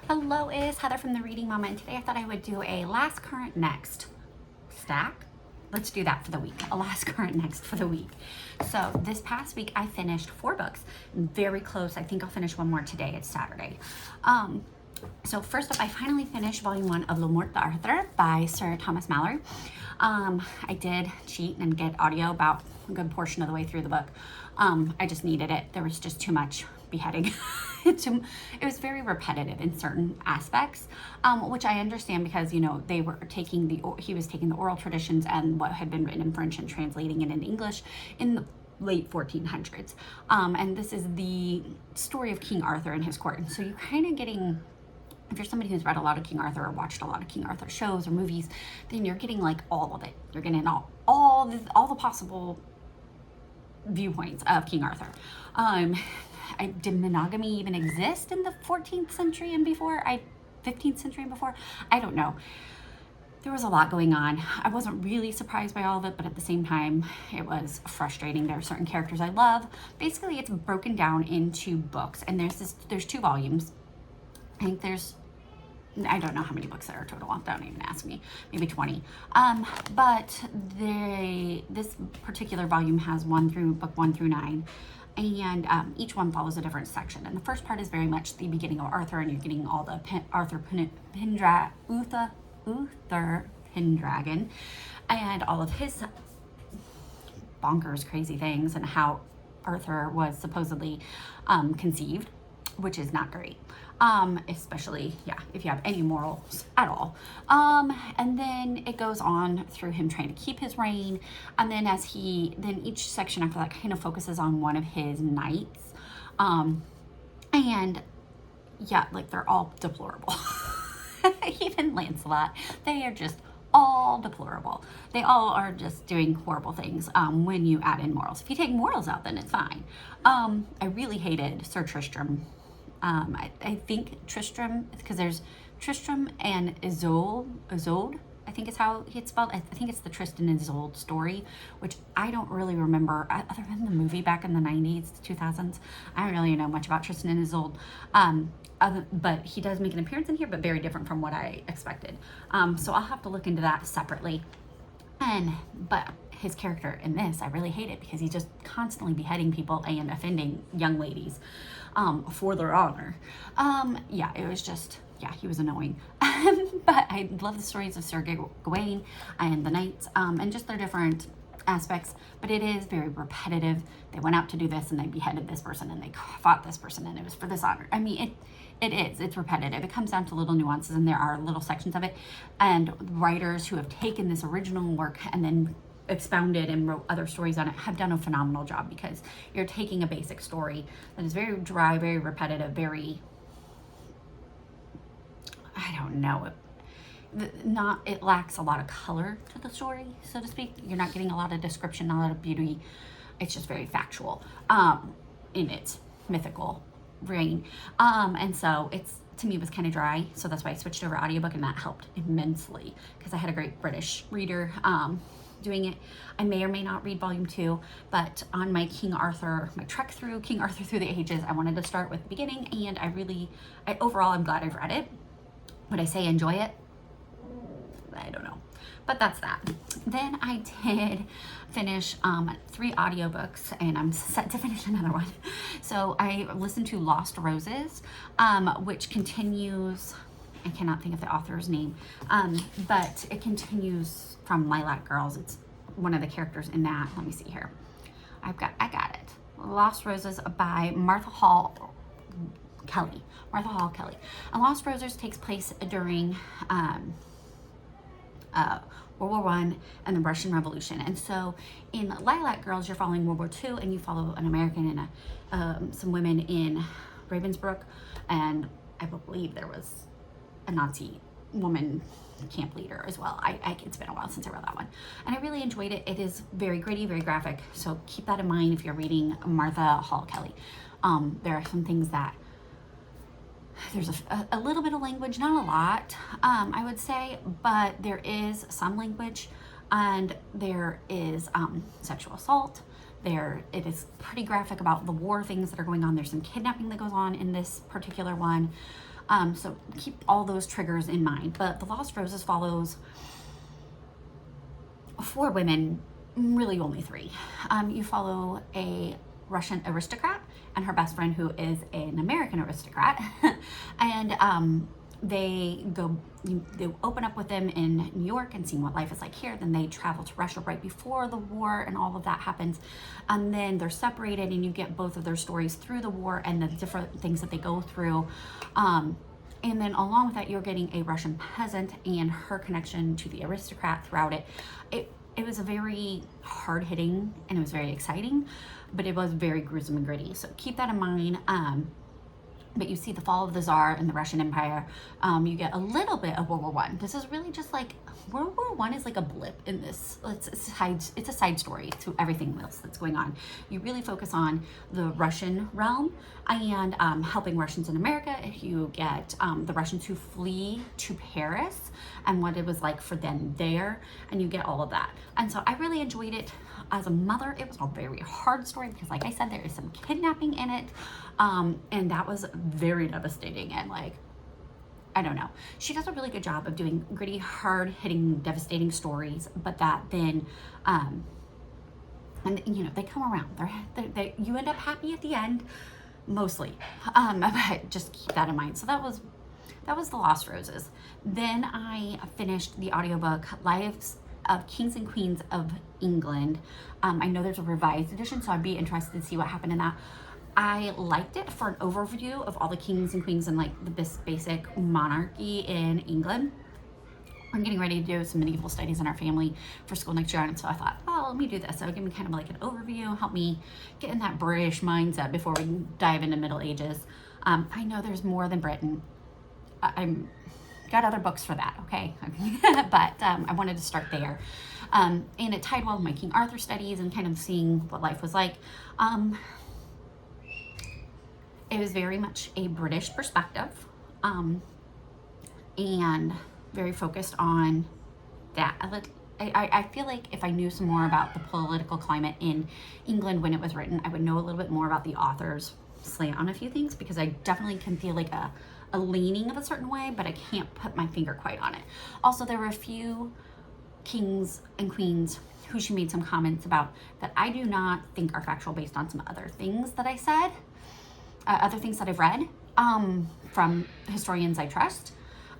Hello, it is Heather from The Reading Mama, and today I thought I would do a last current next stack. Let's do that for the week, a last current next for the week. So this past week I finished 4 books, very close. I think I'll finish one more today. It's Saturday. So first up, I finally finished volume 1 of Le Morte d'Arthur by Sir Thomas Malory. I did cheat and get audio about a good portion of the way through the book. I just needed it. There was just too much beheading. It was very repetitive in certain aspects, which I understand because, you know, he was taking the oral traditions and what had been written in French and translating it in English in the late 1400s. And this is the story of King Arthur and his court. And so you're kind of getting, if you're somebody who's read a lot of King Arthur or watched a lot of King Arthur shows or movies, then you're getting like all of it. You're getting all the possible viewpoints of King Arthur. Did monogamy even exist in the 14th century and before? 15th century and before? I don't know. There was a lot going on. I wasn't really surprised by all of it, but at the same time, it was frustrating. There are certain characters I love. Basically, it's broken down into books, and there's 2 volumes. I think I don't know how many books there are total. Don't even ask me. Maybe 20. But this particular volume has book 1 through 9. And each one follows a different section. And the first part is very much the beginning of Arthur, and you're getting all the Uther Pendragon and all of his bonkers crazy things and how Arthur was supposedly conceived, which is not great. Especially, if you have any morals at all. And then it goes on through him trying to keep his reign. And then then each section after that kind of focuses on one of his knights. And they're all deplorable. Even Lancelot, they are just all deplorable. They all are just doing horrible things when you add in morals. If you take morals out, then it's fine. I really hated Sir Tristram. I think Tristram, because there's Tristram and Isolde, I think is how it's spelled. I think it's the Tristan and Isolde story, which I don't really remember, other than the movie back in the 90s, 2000s. I don't really know much about Tristan and Isolde, but he does make an appearance in here, but very different from what I expected. So I'll have to look into that separately. But his character in this, I really hate it because he's just constantly beheading people and offending young ladies for their honor. It was just, he was annoying. But I love the stories of Sir Gawain and the knights and just their different aspects, but it is very repetitive. They went out to do this and they beheaded this person and they fought this person and it was for this honor. I mean, it's repetitive. It comes down to little nuances, and there are little sections of it, and writers who have taken this original work and then expounded and wrote other stories on it have done a phenomenal job, because you're taking a basic story that is very dry, very repetitive, very, I don't know, it lacks a lot of color to the story, so to speak. You're not getting a lot of description, not a lot of beauty. It's just very factual in its mythical reign, and so to me it was kind of dry, so that's why I switched over to audiobook, and that helped immensely because I had a great British reader doing it. I may or may not read volume 2, but on my trek through King Arthur through the ages, I wanted to start with the beginning, and overall I'm glad I've read it. Would I say enjoy it? I don't know, but that's that. Then I did finish 3 audiobooks, and I'm set to finish another one. So I listened to Lost Roses, which continues, I cannot think of the author's name, but it continues from Lilac Girls. It's one of the characters in that. Let me see here. I got it. Lost Roses by Martha Hall Kelly. And Lost Roses takes place during World War I and the Russian Revolution. And so in Lilac Girls, you're following World War II, and you follow an American and some women in Ravensbrück, and I believe there was a Nazi woman camp leader as well. It's been a while since I read that one, and I really enjoyed it. It is very gritty, very graphic, so keep that in mind if you're reading Martha Hall Kelly. There are some things that there's a little bit of language, not a lot, I would say, but there is some language, and there is sexual assault. It is pretty graphic about the war things that are going on. There's some kidnapping that goes on in this particular one. So keep all those triggers in mind. But The Lost Roses follows 4 women, really only 3. You follow a Russian aristocrat and her best friend who is an American aristocrat. And they open up with them in New York and seeing what life is like here. Then they travel to Russia right before the war and all of that happens. And then they're separated and you get both of their stories through the war and the different things that they go through. And then along with that, you're getting a Russian peasant and her connection to the aristocrat throughout it. It was a very hard-hitting and it was very exciting, but it was very gruesome and gritty. So keep that in mind. But you see the fall of the Tsar and the Russian Empire. You get a little bit of World War I. This is really just like, World War I is like a blip in this. It's a side story to everything else that's going on. You really focus on the Russian realm and helping Russians in America. You get the Russians who flee to Paris and what it was like for them there. And you get all of that. And so I really enjoyed it. As a mother, it was a very hard story because, like I said, there is some kidnapping in it. And that was very devastating. And like, I don't know. She does a really good job of doing gritty, hard-hitting, devastating stories, but that then, and you know, they come around. You end up happy at the end, mostly. But just keep that in mind. So that was The Lost Roses. Then I finished the audiobook Lives of Kings and Queens of England. I know there's a revised edition, so I'd be interested to see what happened in that. I liked it for an overview of all the kings and queens and like the basic monarchy in England. I'm getting ready to do some medieval studies in our family for school next year, and so I thought, oh, let me do this. So give me kind of like an overview, help me get in that British mindset before we dive into Middle Ages. I know there's more than Britain. I'm got other books for that, okay? But I wanted to start there. And it tied well with my King Arthur studies and kind of seeing what life was like. It was very much a British perspective and very focused on that. I feel like if I knew some more about the political climate in England when it was written, I would know a little bit more about the author's slant on a few things, because I definitely can feel like a leaning of a certain way, but I can't put my finger quite on it. Also, there were a few kings and queens who she made some comments about that I do not think are factual based on some other things that I said, other things that I've read from historians I trust.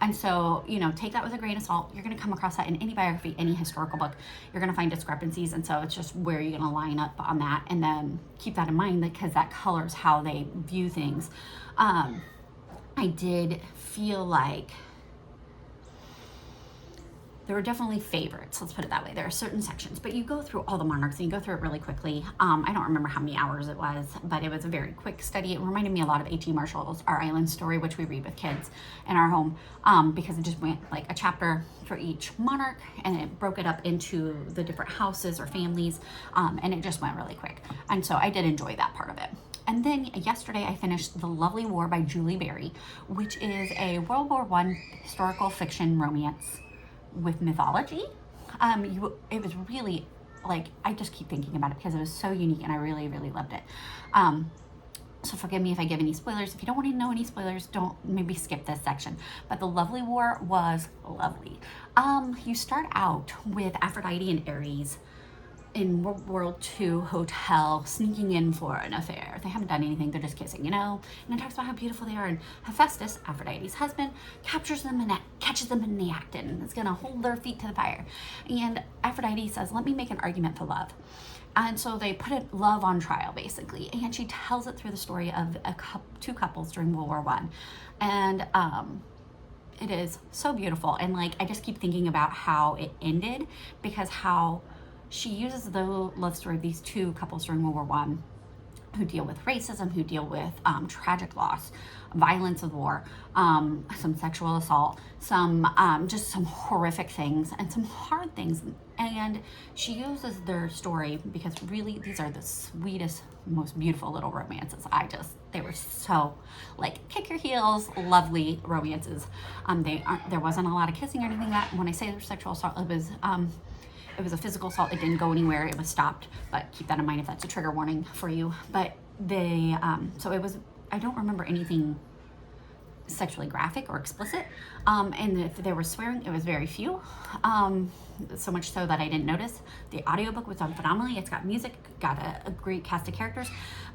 And so, you know, take that with a grain of salt. You're going to come across that in any biography, any historical book. You're going to find discrepancies. And so it's just where you're going to line up on that. And then keep that in mind, because that colors how they view things. I did feel like there were definitely favorites, let's put it that way. There are certain sections, but you go through all the monarchs and you go through it really quickly. I don't remember how many hours it was, but it was a very quick study. It reminded me a lot of H.E. Marshall's Our Island Story, which we read with kids in our home, because it just went like a chapter for each monarch, and it broke it up into the different houses or families, and it just went really quick. And so I did enjoy that part of it. And then yesterday I finished The Lovely War by Julie Berry, which is a World War I historical fiction romance with mythology. It was really, like, I just keep thinking about it because it was so unique and I really, really loved it. So forgive me if I give any spoilers. If you don't want to know any spoilers, don't maybe skip this section. But The Lovely War was lovely. You start out with Aphrodite and Ares in World War II hotel sneaking in for an affair. They haven't done anything, they're just kissing, you know? And it talks about how beautiful they are, and Hephaestus, Aphrodite's husband, captures them and catches them in the act and is gonna hold their feet to the fire. And Aphrodite says, let me make an argument for love. And so they put love on trial, basically. And she tells it through the story of two couples during World War I. And it is so beautiful. And like, I just keep thinking about how it ended, because how she uses the love story of these two couples during World War I who deal with racism, who deal with tragic loss, violence of war, some sexual assault, just some horrific things and some hard things. And she uses their story because really these are the sweetest, most beautiful little romances. They were so, like, kick your heels, lovely romances. There wasn't a lot of kissing or anything. That when I say there was sexual assault, it was a physical assault. It didn't go anywhere. It was stopped, but keep that in mind if that's a trigger warning for you. But so it was, I don't remember anything sexually graphic or explicit. And if there was swearing, it was very few. So much so that I didn't notice. The audiobook was done phenomenally. It's got music, got a great cast of characters.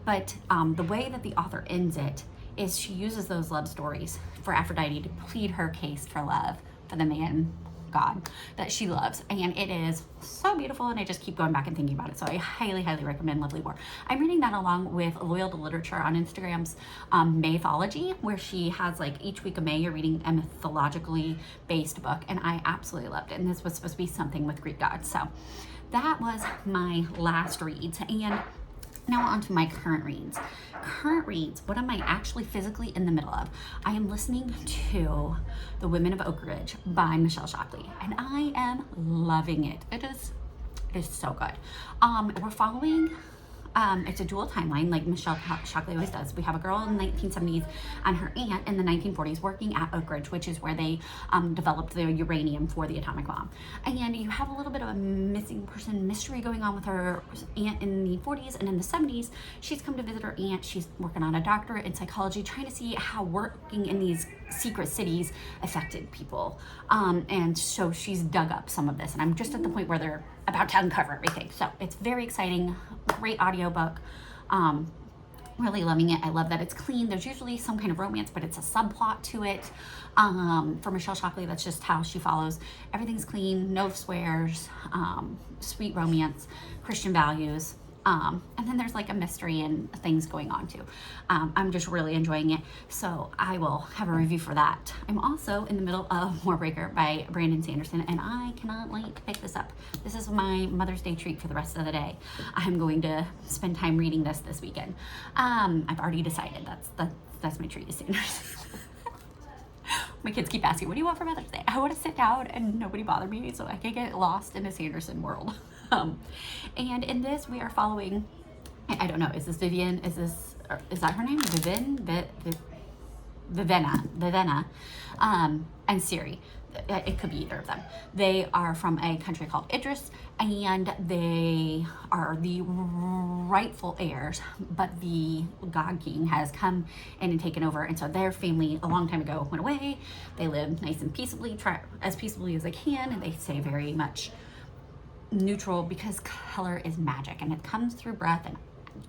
But the way that the author ends it is she uses those love stories for Aphrodite to plead her case for love for the man God that she loves, and it is so beautiful, and I just keep going back and thinking about it. So I highly recommend Lovely War. I'm reading that along with Loyal to Literature on Instagram's Maythology, where she has like each week of May you're reading a mythologically based book, and I absolutely loved it. And this was supposed to be something with Greek gods. So that was my last reads, and now on to my current reads. What am I actually physically in the middle of? I am listening to The Women of Oak Ridge by Michelle Shockley, and I am loving it. It is so good. We're following, it's a dual timeline like Michelle Shockley always does. We have a girl in the 1970s and her aunt in the 1940s working at Oak Ridge, which is where they developed the uranium for the atomic bomb. And you have a little bit of a missing person mystery going on with her aunt in the 40s, and in the 70s, she's come to visit her aunt. She's working on a doctorate in psychology, trying to see how working in these secret cities affected people. And so she's dug up some of this, and I'm just at the point where they're about to uncover everything. So it's very exciting, great audiobook. Really loving it. I love that it's clean. There's usually some kind of romance, but it's a subplot to it. For Michelle Shockley, that's just how she follows. Everything's clean, no swears, sweet romance, Christian values. And then there's like a mystery and things going on too. I'm just really enjoying it. So I will have a review for that. I'm also in the middle of Warbreaker by Brandon Sanderson, and I cannot wait to pick this up. This is my Mother's Day treat for the rest of the day. I'm going to spend time reading this weekend. I've already decided that's my treat is Sanderson. My kids keep asking, what do you want for Mother's Day? I want to sit down and nobody bother me so I can get lost in a Sanderson world. And in this, we are following, I don't know, is this Vivian? Is that her name? Vivenna, and Siri. It could be either of them. They are from a country called Idris, and they are the rightful heirs, but the God King has come in and taken over, and so their family a long time ago went away. They live nice and peaceably, as peaceably as they can, and they stay very much neutral because color is magic, and it comes through breath. And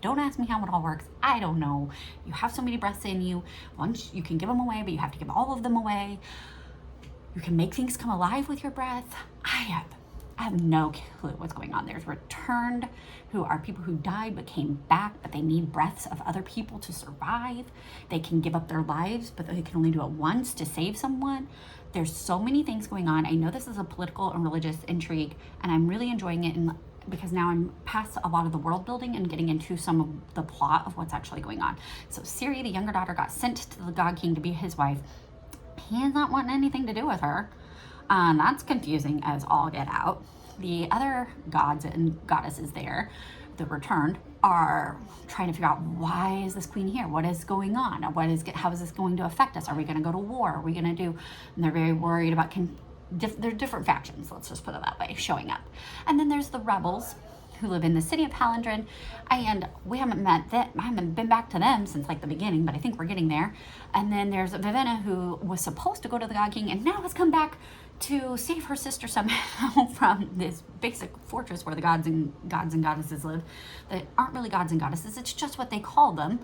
don't ask me how it all works. I don't know. You have so many breaths in you. Once you can give them away, but you have to give all of them away. You can make things come alive with your breath. I have no clue what's going on. There's returned, who are people who died but came back, but they need breaths of other people to survive. They can give up their lives, but they can only do it once to save someone. There's so many things going on. I know this is a political and religious intrigue, and I'm really enjoying it because now I'm past a lot of the world building and getting into some of the plot of what's actually going on. So Siri, the younger daughter, got sent to the God King to be his wife. He is not wanting anything to do with her. That's confusing as all get out. The other gods and goddesses there, the returned, are trying to figure out, why is this queen here? What is going on? How is this going to affect us? Are we going to go to war? Are we going to do? And they're very worried about there are different factions, let's just put it that way, showing up. And then there's the rebels who live in the city of Palandrin, and we haven't met them. I haven't been back to them since like the beginning, but I think we're getting there. And then there's Vivenna, who was supposed to go to the God King and now has come back to save her sister somehow from this basic fortress where the gods and goddesses live that aren't really gods and goddesses. It's just what they call them.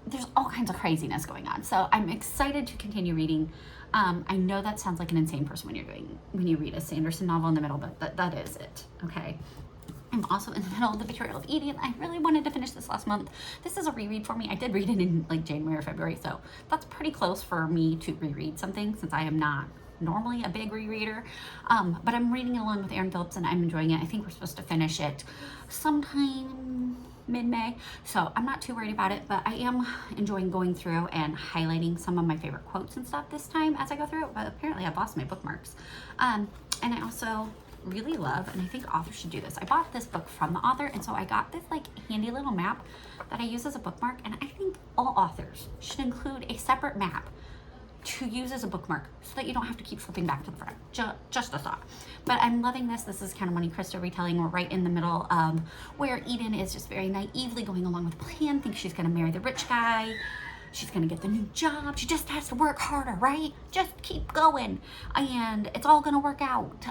There's all kinds of craziness going on. So I'm excited to continue reading. I know that sounds like an insane person when you read a Sanderson novel in the middle, but that is it, okay? I'm also in the middle of The Betrayal of Edie. I really wanted to finish this last month. This is a reread for me. I did read it in like January or February, so that's pretty close for me to reread something since I am not normally a big rereader. But I'm reading it along with Aaron Phillips and I'm enjoying it. I think we're supposed to finish it sometime mid-May, so I'm not too worried about it, but I am enjoying going through and highlighting some of my favorite quotes and stuff this time as I go through it, but apparently I've lost my bookmarks. And I also really love, and I think authors should do this, I bought this book from the author, and so I got this like handy little map that I use as a bookmark, and I think all authors should include a separate map to use as a bookmark so that you don't have to keep flipping back to the front. Just a thought. But I'm loving this. This is kind of Monte Cristo retelling. We're right in the middle of where Eden is just very naively going along with the plan, thinks she's going to marry the rich guy. she's gonna get the new job. She just has to work harder, right? Just keep going, and it's all gonna work out.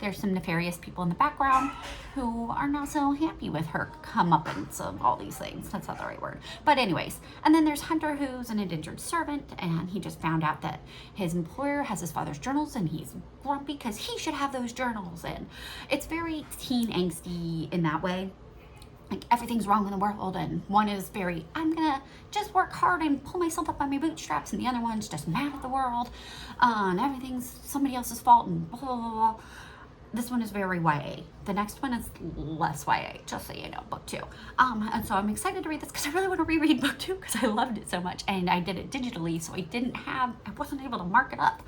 There's some nefarious people in the background who are not so happy with her comeuppance of all these things. That's not the right word. But anyways, and then there's Hunter, who's an indentured servant, and he just found out that his employer has his father's journals, and he's grumpy because he should have those journals. And it's very teen angsty in that way. Like, everything's wrong in the world, and one is very, I'm gonna just work hard and pull myself up by my bootstraps, and the other one's just mad at the world, and everything's somebody else's fault, and blah, blah, blah, blah. This one is very YA. The next one is less YA, just so you know, book 2. And so I'm excited to read this because I really want to reread book 2 because I loved it so much, and I did it digitally, so I wasn't able to mark it up.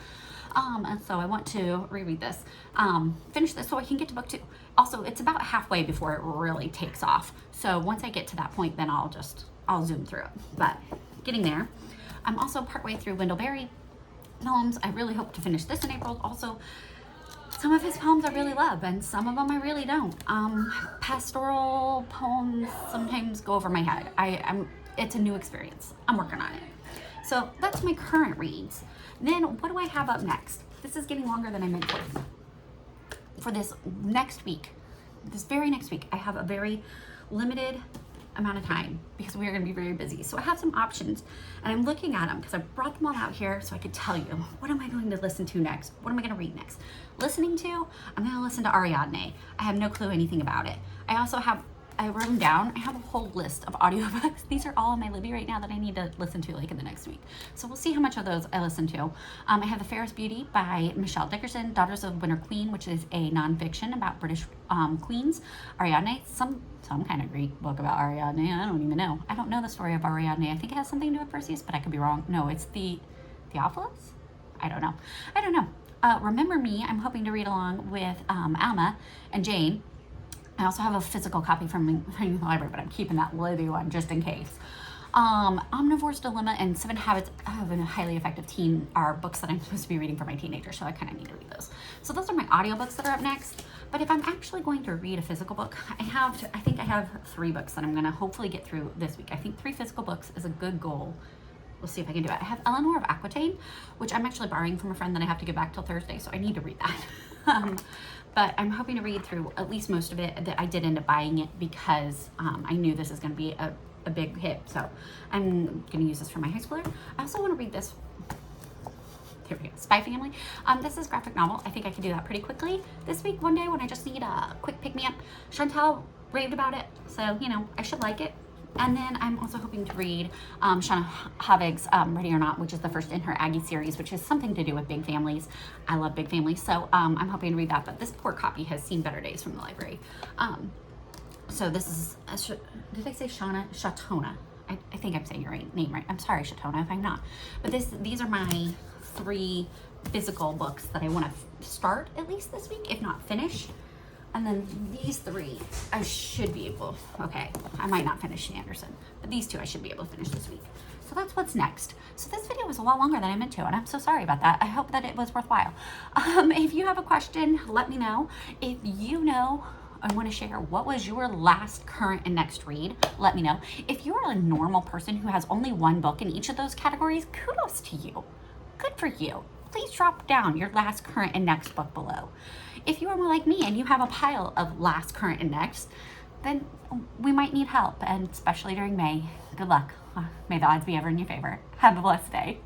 And so I want to reread this, finish this so I can get to book 2. Also, it's about halfway before it really takes off. So once I get to that point, then I'll zoom through it. But getting there. I'm also partway through Wendell Berry poems. I really hope to finish this in April. Also, some of his poems I really love, and some of them I really don't. Pastoral poems sometimes go over my head. It's a new experience. I'm working on it. So that's my current reads. Then what do I have up next? This is getting longer than I meant to. For this next week, this very next week, I have a very limited amount of time because we are going to be very busy. So I have some options, and I'm looking at them because I brought them all out here so I could tell you, what am I going to listen to next? What am I going to read next? Listening to, I'm going to listen to Ariadne. I have no clue anything about it. I wrote them down. I have a whole list of audiobooks. These are all in my Libby right now that I need to listen to like in the next week. So we'll see how much of those I listen to. I have The Fairest Beauty by Michelle Dickerson, Daughters of Winter Queen, which is a nonfiction about British queens. Ariadne, some kind of Greek book about Ariadne. I don't even know. I don't know the story of Ariadne. I think it has something to do with Perseus, but I could be wrong. No, it's the Theophilus? I don't know. Remember Me, I'm hoping to read along with Alma and Jane. I also have a physical copy from the library, but I'm keeping that Libby one just in case. Omnivore's Dilemma and 7 Habits of a Highly Effective Teen are books that I'm supposed to be reading for my teenagers, so I kind of need to read those. So those are my audiobooks that are up next. But if I'm actually going to read a physical book, I think I have 3 books that I'm going to hopefully get through this week. I think 3 physical books is a good goal. We'll see if I can do it. I have Eleanor of Aquitaine, which I'm actually borrowing from a friend that I have to give back till Thursday, so I need to read that. But I'm hoping to read through at least most of it. That I did end up buying it because I knew this is going to be a big hit. So I'm going to use this for my high schooler. I also want to read this. Here we go. Spy Family. This is a graphic novel. I think I can do that pretty quickly this week, one day when I just need a quick pick-me-up. Chantal raved about it, so, you know, I should like it. And then I'm also hoping to read Shauna Havig's Ready or Not, which is the first in her Aggie series, which has something to do with big families. I love big families, so I'm hoping to read that. But this poor copy has seen better days from the library. So this is, did I say Shatona? I think I'm saying your name right. I'm sorry, Shatona, if I'm not. But these are my 3 physical books that I want to start at least this week, if not finish. And then these 3, I should be able, okay, I might not finish Anderson, but these 2 I should be able to finish this week. So that's what's next. So this video was a lot longer than I meant to, and I'm so sorry about that. I hope that it was worthwhile. If you have a question, let me know. If you know I want to share what was your last, current, and next read, let me know. If you're a normal person who has only 1 book in each of those categories, kudos to you. Good for you. Please drop down your last, current, and next book below. If you are more like me and you have a pile of last, current, and next, then we might need help, and especially during May. Good luck. May the odds be ever in your favor. Have a blessed day.